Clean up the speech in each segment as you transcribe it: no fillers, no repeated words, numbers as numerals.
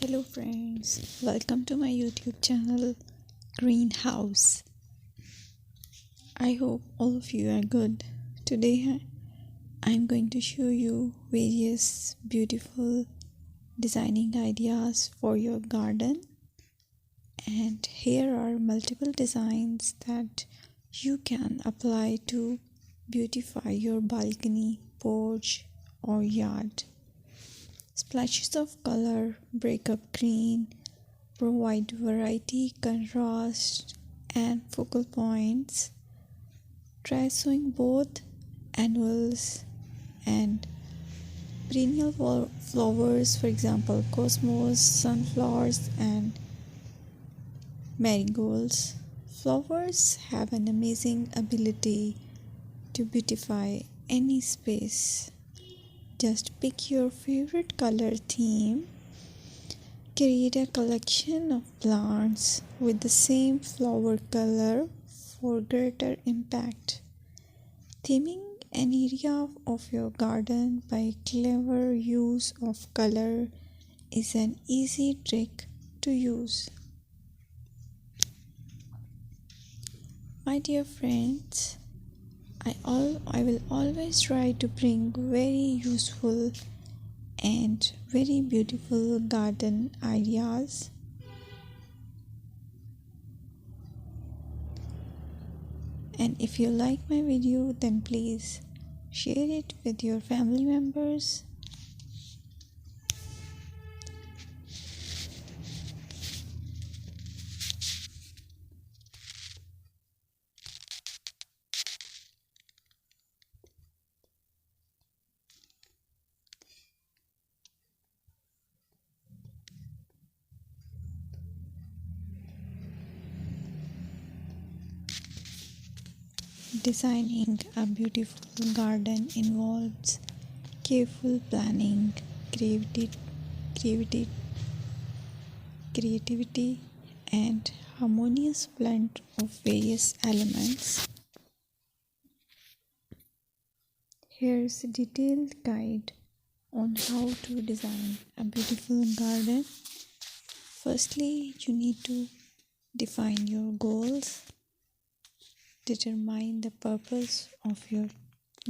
Hello friends, welcome to my YouTube channel Greenhouse. I hope all of you are good. Today I'm going to show you various beautiful designing ideas for your garden, and here are multiple designs that you can apply to beautify your balcony, porch or yard. Splashes of color break up green, provide variety, contrast, and focal points. Try sowing both annuals and perennial flowers, for example, cosmos, sunflowers, and marigolds. Flowers have an amazing ability to beautify any space. Just pick your favorite color theme. Create a collection of plants with the same flower color for greater impact. Theming an area of your garden by clever use of color is an easy trick to use. My dear friends, I will always try to bring very useful and very beautiful garden ideas. And if you like my video, then please share it with your family members. Designing a beautiful garden involves careful planning, creativity, creativity, and harmonious blend of various elements. Here's a detailed guide on how to design a beautiful garden. Firstly, you need to define your goals. Determine the purpose of your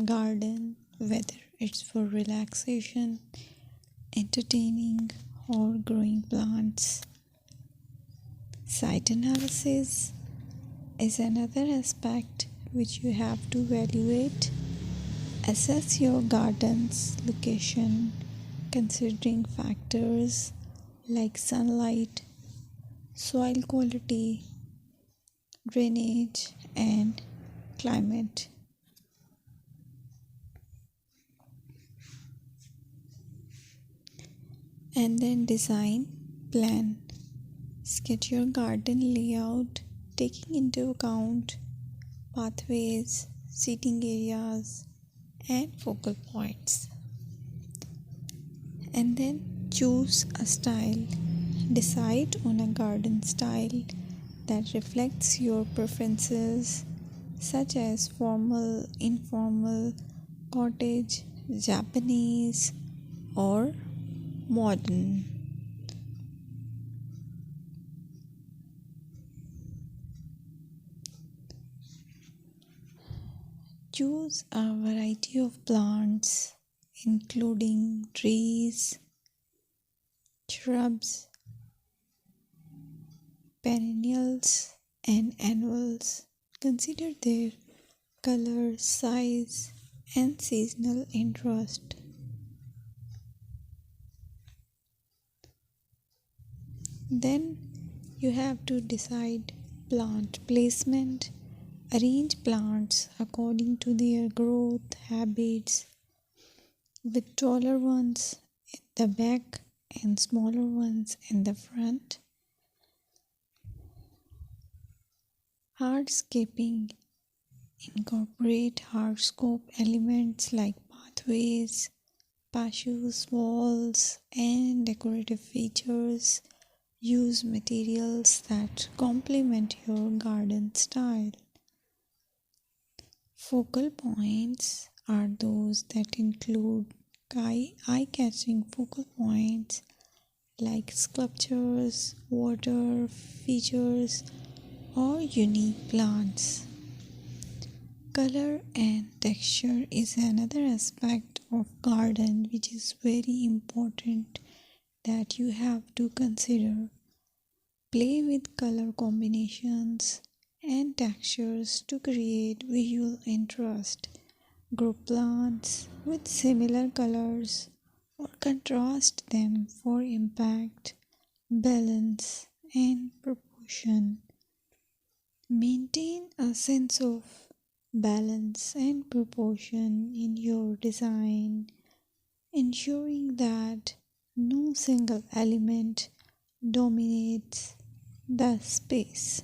garden, whether it's for relaxation, entertaining, or growing plants. Site analysis is another aspect which you have to evaluate. Assess your garden's location, considering factors like sunlight, soil quality, drainage, and climate. And then design, plan. Sketch your garden layout, taking into account pathways, seating areas, and focal points. And then choose a style. Decide on a garden style that reflects your preferences, such as formal, informal, cottage, Japanese, or modern. Choose a variety of plants, including trees, shrubs, perennials, and annuals. Consider their color, size, and seasonal interest. Then you have to decide plant placement. Arrange plants according to their growth habits, with taller ones in the back and smaller ones in the front. Hardscaping. Incorporate hardscape elements like pathways, patios, walls, and decorative features. Use materials that complement your garden style. Focal points are those that include eye-catching focal points like sculptures, water features, or unique plants. Color and texture is another aspect of garden which is very important that you have to consider. Play with color combinations and textures to create visual interest. Group plants with similar colors or contrast them for impact, balance, and proportion. Maintain a sense of balance and proportion in your design, ensuring that no single element dominates the space.